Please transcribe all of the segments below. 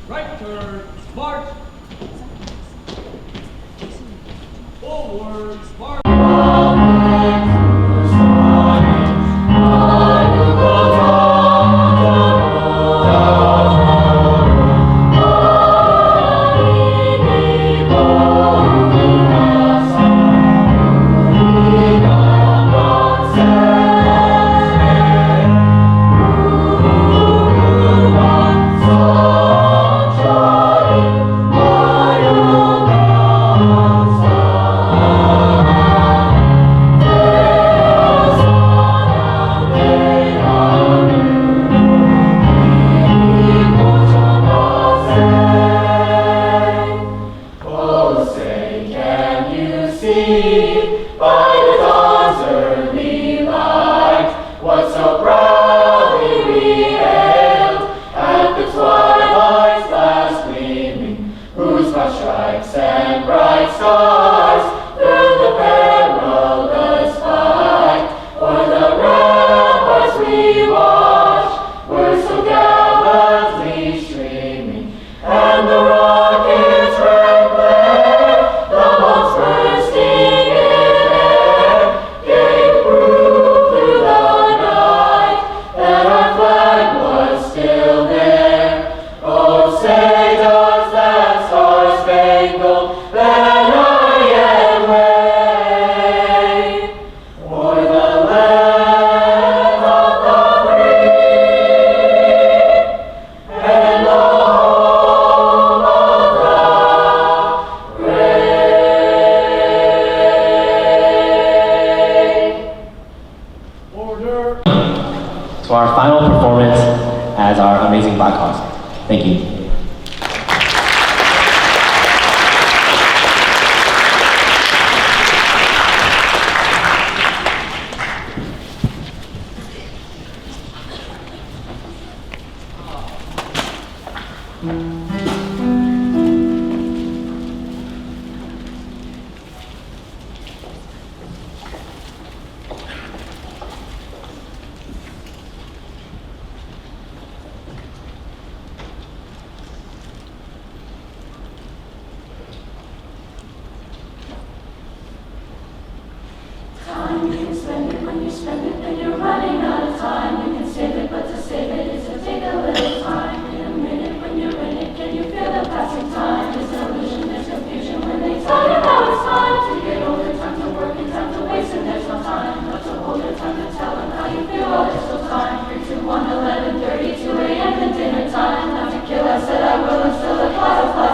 Right turn, march. Forward, march. To our final performance as our amazing Black Hawks. Thank you. You can spend it when you spend it, then you're running out of time. You can save it, but to save it is to take a little time. In a minute when you're in it, can you feel the passing time? Disillusion, there's confusion when they tell you now it's time to get older, time to work and time to waste, and there's no time. Not to hold your time to tell them how you feel, oh, there's no time. 3, 2, 1, 11:30, 2 a.m. and dinner time. Not to kill, I said I will, and still the cloud of time.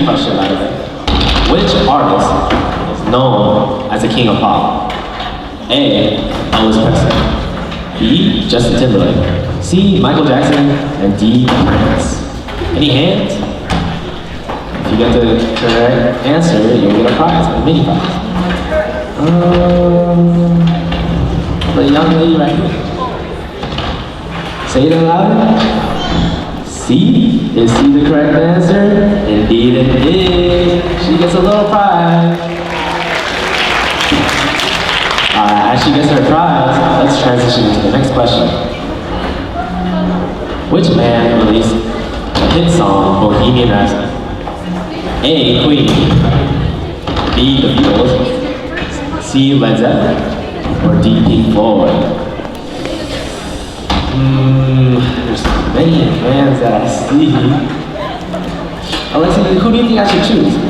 question, by the way. Which artist is known as the king of pop? A. Elvis Presley. B. Justin Timberlake. C. Michael Jackson. And D. Prince. Any hands? If you get the correct answer, you'll get a prize, a mini prize. The young lady right here. Say it aloud. C. Is C the correct answer? Indeed it is. She gets a little prize. As she gets her prize, let's transition to the next question. Which band released the hit song Bohemian Rhapsody? A. Queen. B. The Beatles. C. Led Zeppelin. Or D. Pink Floyd. There's many bands that I see. Alexi, who do you think I should choose?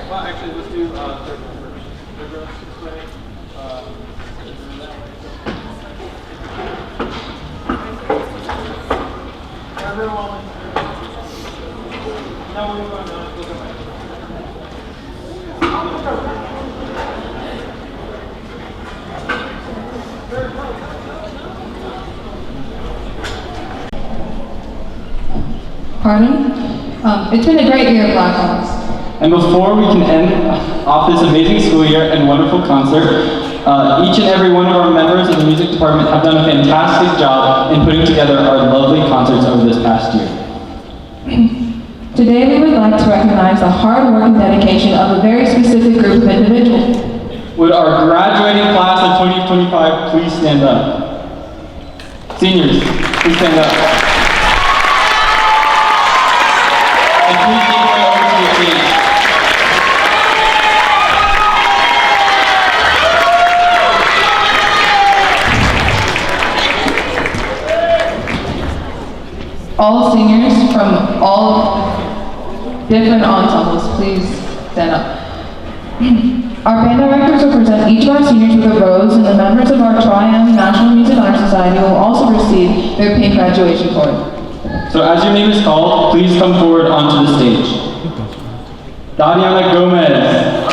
Well, actually, let's do third row first. Third row, sixth way. Everyone. No, we'll go back. Pardon? It's been a great year at Blackhawks. And before we can end off this amazing school year and wonderful concert, each and every one of our members of the music department have done a fantastic job in putting together our lovely concerts over this past year. Today we would like to recognize the hard work and dedication of a very specific group of individuals. Would our graduating class of 2025 please stand up? Seniors, please stand up. And please make your way over to your seats. All seniors from all different ensembles, please stand up. Our band directors will present each of our seniors with a rose, and the members of our Tri-M National Music Honor Society will also receive their pink graduation cord. So as your name is called, please come forward onto the stage. Daniela Gomez.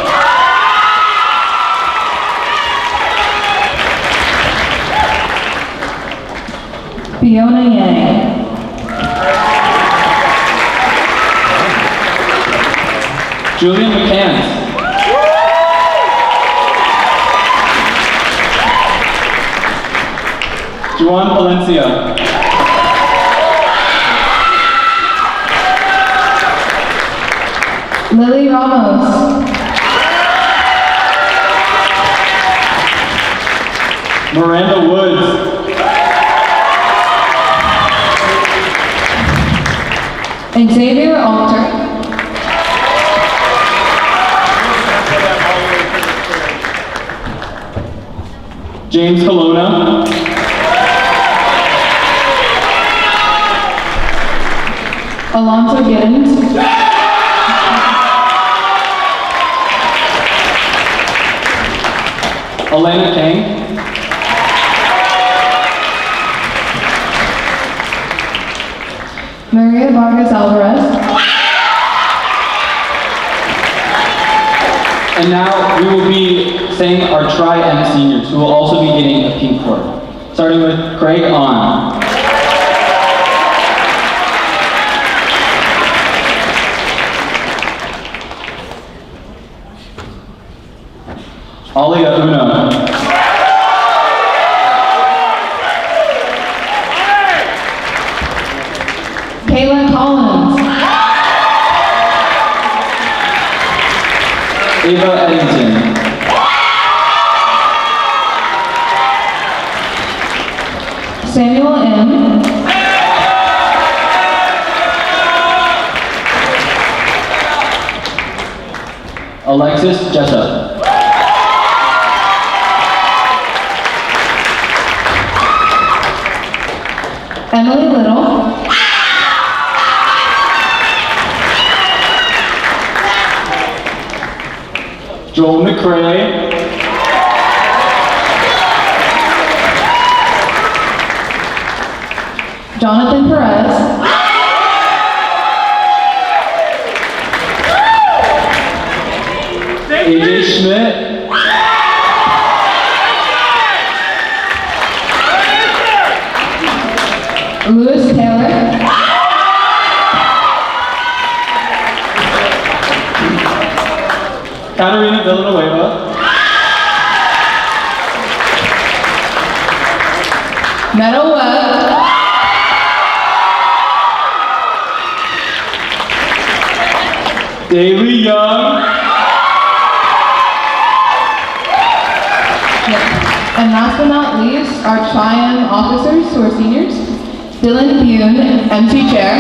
Fiona Yang. Julian McCants. Juan Valencia. Lily Ramos. Miranda Woods. Xavier Alter. James Colonna. Alonso Giddens. Elena Kang. Maria Vargas Alvarez. And now we will be saying our Tri-M seniors, who will also be getting a pink cord. Starting with Craig On. Alia Una. Caitlin Collins. Ava Eddington. Samuel M. Alexis Jessup. Emily Little. Joel McCrae. Jonathan Perez. AJ Schmidt. Lewis Taylor. Katarina Villanueva. Meadow Webb. Daly Young. And last but not least, our Tri-M officers who are seniors. Dylan Bune, MC Chair.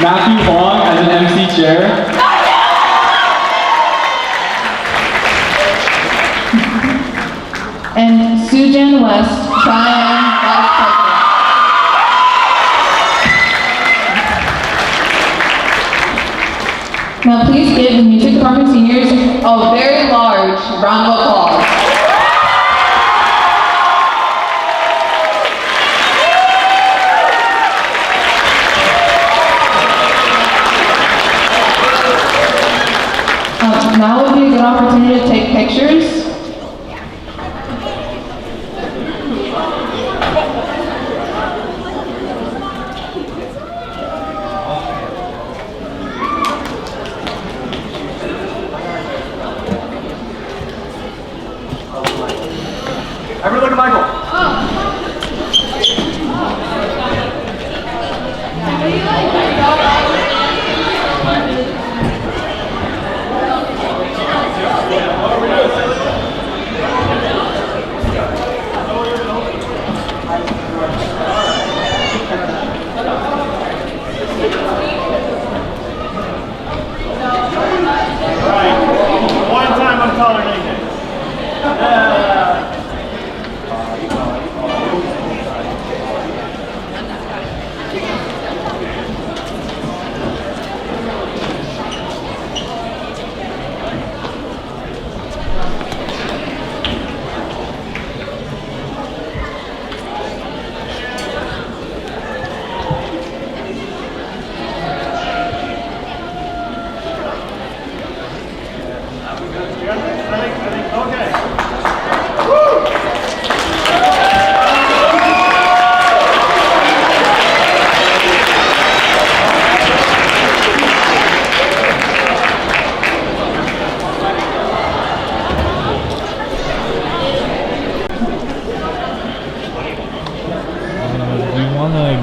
Matthew Huang as an MC chair. And Sujan West, Tri-M Vice President. Now please give the music department seniors a very large round of applause. Now would be a good opportunity to take pictures. Everyone look at Michael. One time I'm taller than you.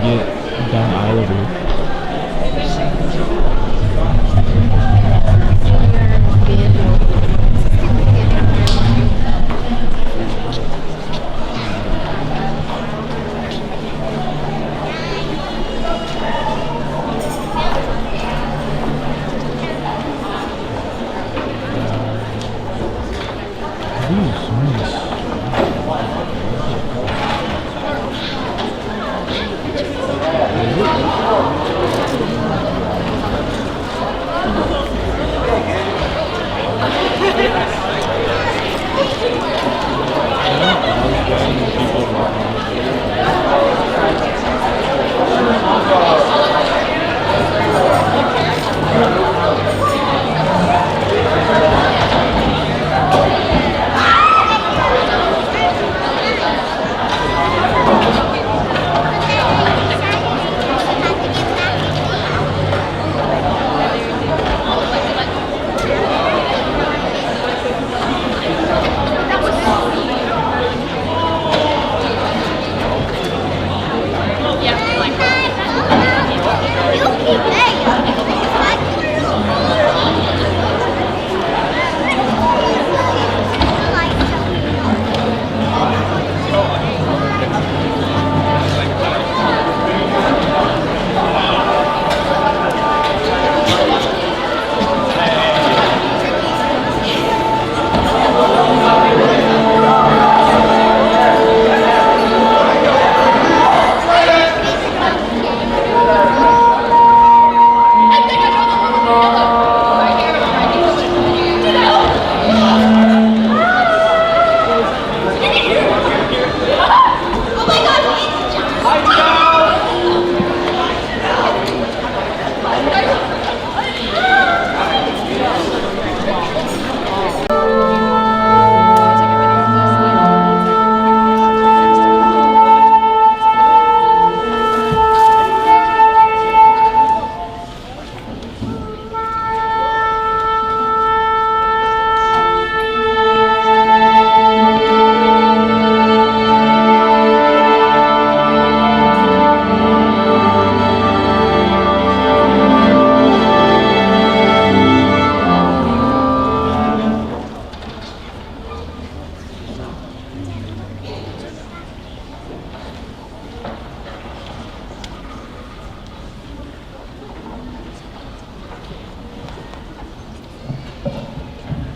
get down elevator.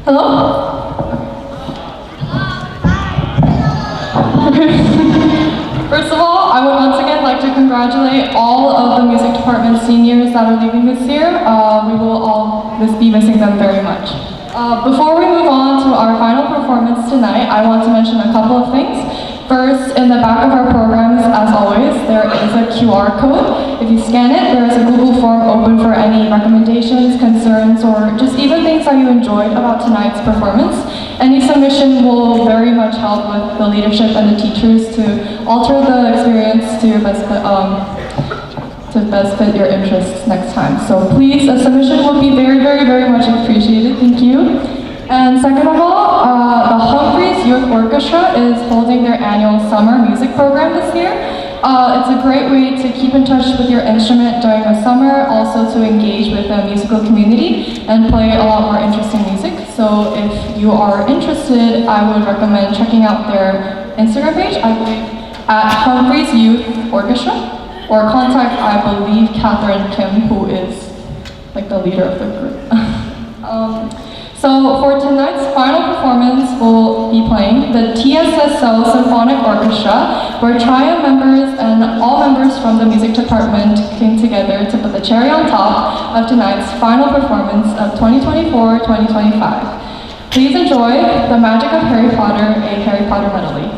Hello? First of all, I would once again like to congratulate all of the music Department seniors that are leaving this year. We will all be missing them very much. Before we move on to our final performance tonight, I want to mention a couple of things. First, in the back of our programs, as always, there is a QR code. If you scan it, there is a Google form open for any recommendations, concerns, or just even things that you enjoyed about tonight's performance. Any submission will very much help with the leadership and the teachers to alter the experience to best fit your interests next time. So please, a submission would be very, very, very much appreciated. Thank you. And second of all, the Humphreys Youth Orchestra is holding their annual summer music program this year. It's a great way to keep in touch with your instrument during the summer, also to engage with the musical community and play a lot more interesting music. So if you are interested, I would recommend checking out their Instagram page, I believe, at Humphreys Youth Orchestra, or contact, I believe, Catherine Kim, who is like the leader of the group. So for tonight's final performance, we'll be playing the TSSO Symphonic Orchestra, where trio members and all members from the music department came together to put the cherry on top of tonight's final performance of 2024-2025. Please enjoy The Magic of Harry Potter, a Harry Potter medley.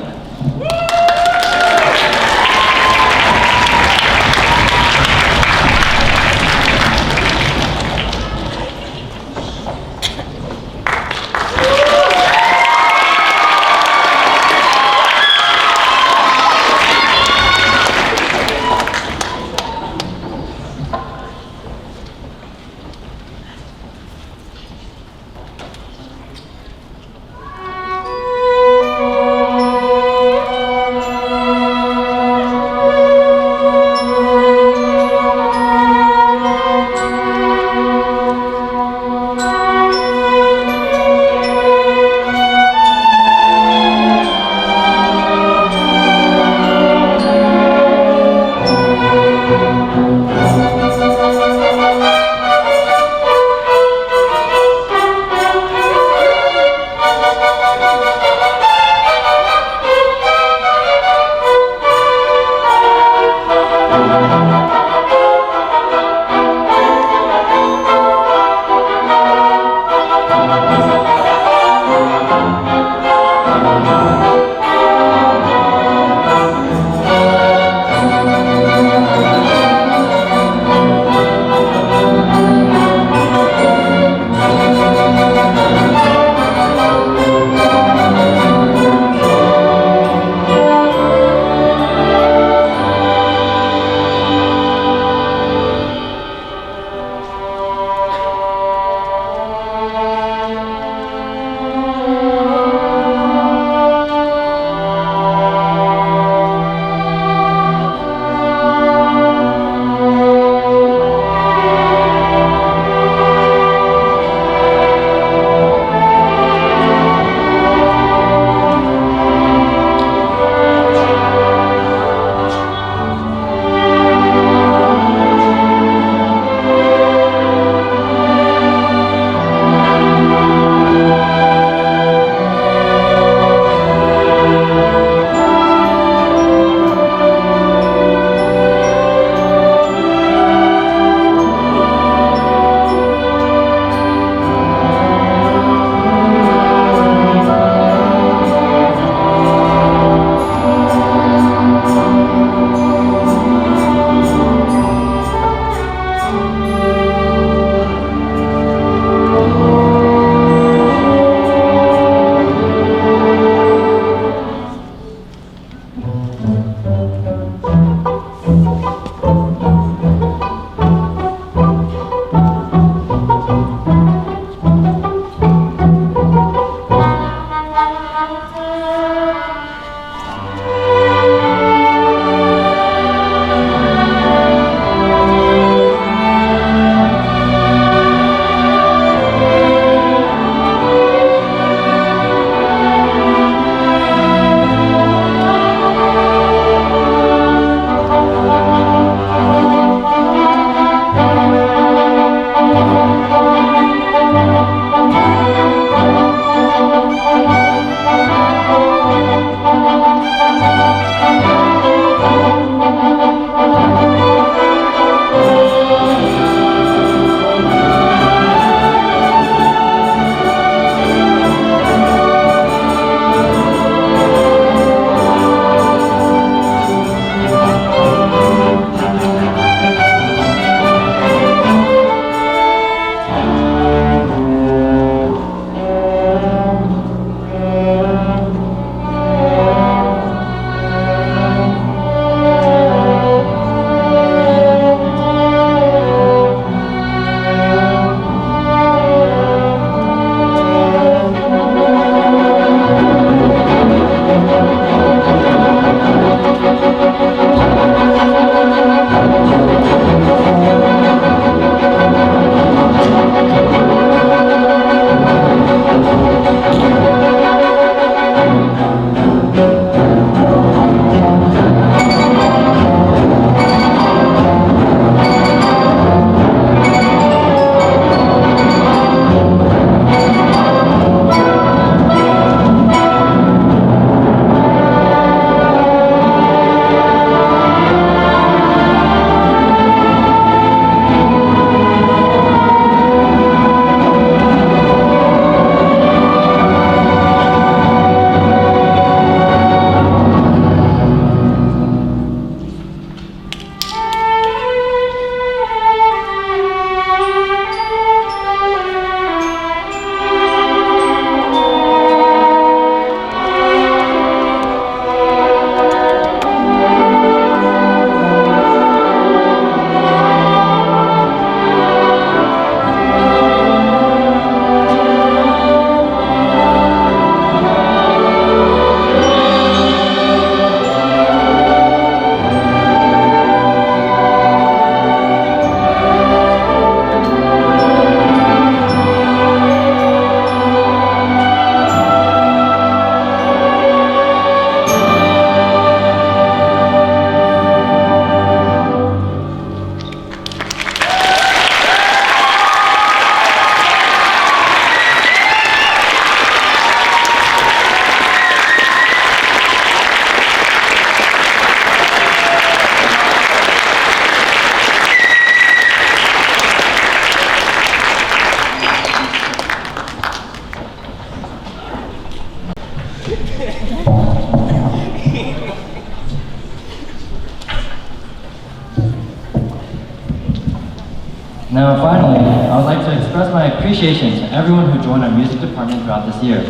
Now finally, I would like to express my appreciation to everyone who joined our music department throughout this year.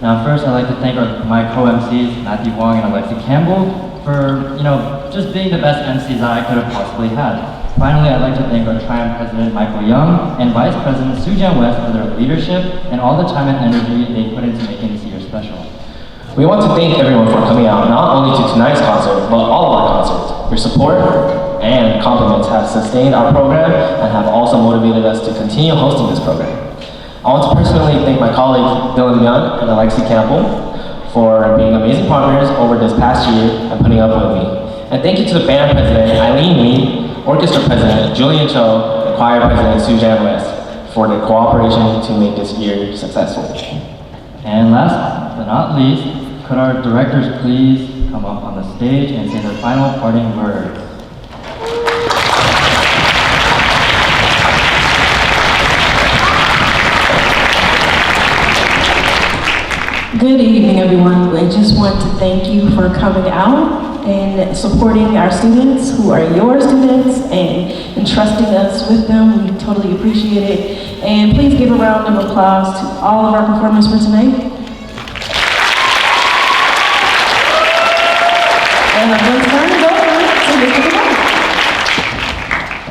Now first, I'd like to thank my co-MCs, Matthew Wong and Alexi Campbell, for just being the best MCs that I could have possibly had. Finally, I'd like to thank our Triumph President Michael Young and Vice President Sujan West for their leadership and all the time and energy they put into making this year special. We want to thank everyone for coming out not only to tonight's concert, but all of our concerts. Your support and compliments have sustained our program and have also motivated us to continue hosting this program. I want to personally thank my colleagues Dylan Young and Alexi Campbell for being amazing partners over this past year and putting up with me. And thank you to the band president Eileen Lee, orchestra president Julian Cho, and choir president Sujan West for their cooperation to make this year successful. And last but not least, could our directors please come up on the stage and say their final parting words. Good evening, everyone. I just want to thank you for coming out and supporting our students who are your students and entrusting us with them. We totally appreciate it. And please give a round of applause to all of our performers for tonight. And I'm going to turn it over to Mr.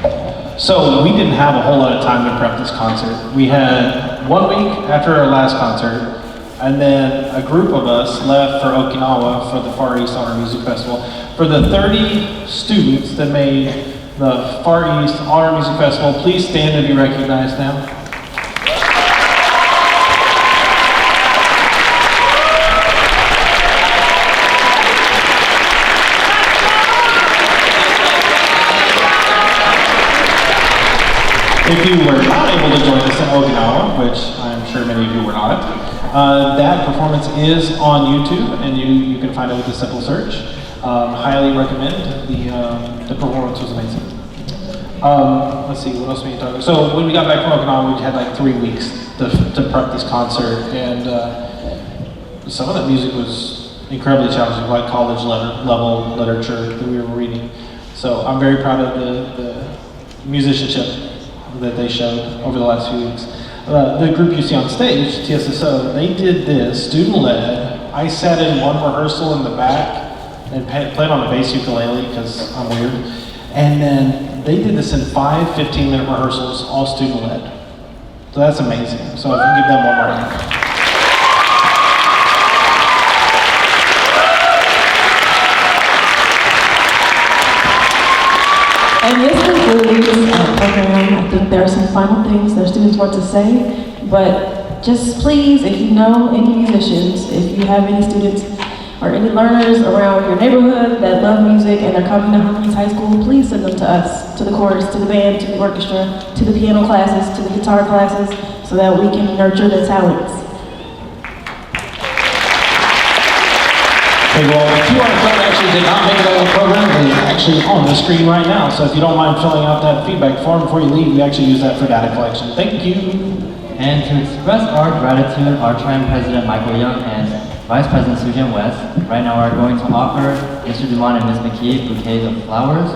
DeVoe. So we didn't have a whole lot of time to prep this concert. We had 1 week after our last concert, and then a group of us left for Okinawa for the Far East Honor Music Festival. For the 30 students that made the Far East Honor Music Festival, please stand and be recognized now. If you were not able to join us in Okinawa, which I'm sure many of you were not, that performance is on YouTube, and you can find it with a simple search. Highly recommend. The performance was amazing. Let's see, what else we need to talk about? So when we got back from Okinawa, we had like 3 weeks to prep this concert, and some of that music was incredibly challenging, like college level literature that we were reading. So I'm very proud of the musicianship that they showed over the last few weeks. The group you see on stage, TSSO, they did this, student-led. I sat in one rehearsal in the back and played on a bass ukulele because I'm weird. And then they did this in 5 15-minute rehearsals, all student-led. So that's amazing. So if you can give them one more hand. And this concludes our program. I think there are some final things that students want to say, but just please, if you know any musicians, if you have any students or any learners around your neighborhood that love music and are coming to Humphreys High School, please send them to us, to the chorus, to the band, to the orchestra, to the piano classes, to the guitar classes, so that we can nurture their talents. Okay, well, the QR code actually did not make it on the program. It is actually on the screen right now. So if you don't mind filling out that feedback form before you leave, we actually use that for data collection. Thank you. And to express our gratitude, our Triumph President Michael Young and Vice President Sujan West right now are going to offer Mr. Dumont and Ms. McKee bouquets of flowers.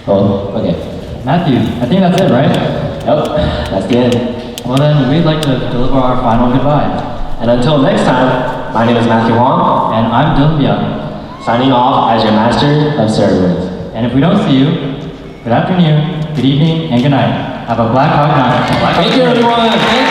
Oh, okay. Matthew, I think that's it, right? Yep, that's the end. Well then, we'd like to deliver our final goodbye. And until next time, my name is Matthew Wong, And I'm Dylan Young. signing off as your master of ceremonies. And if we don't see you, good afternoon, good evening, and good night. Have a Black Hawk night. Thank you, everyone. Thank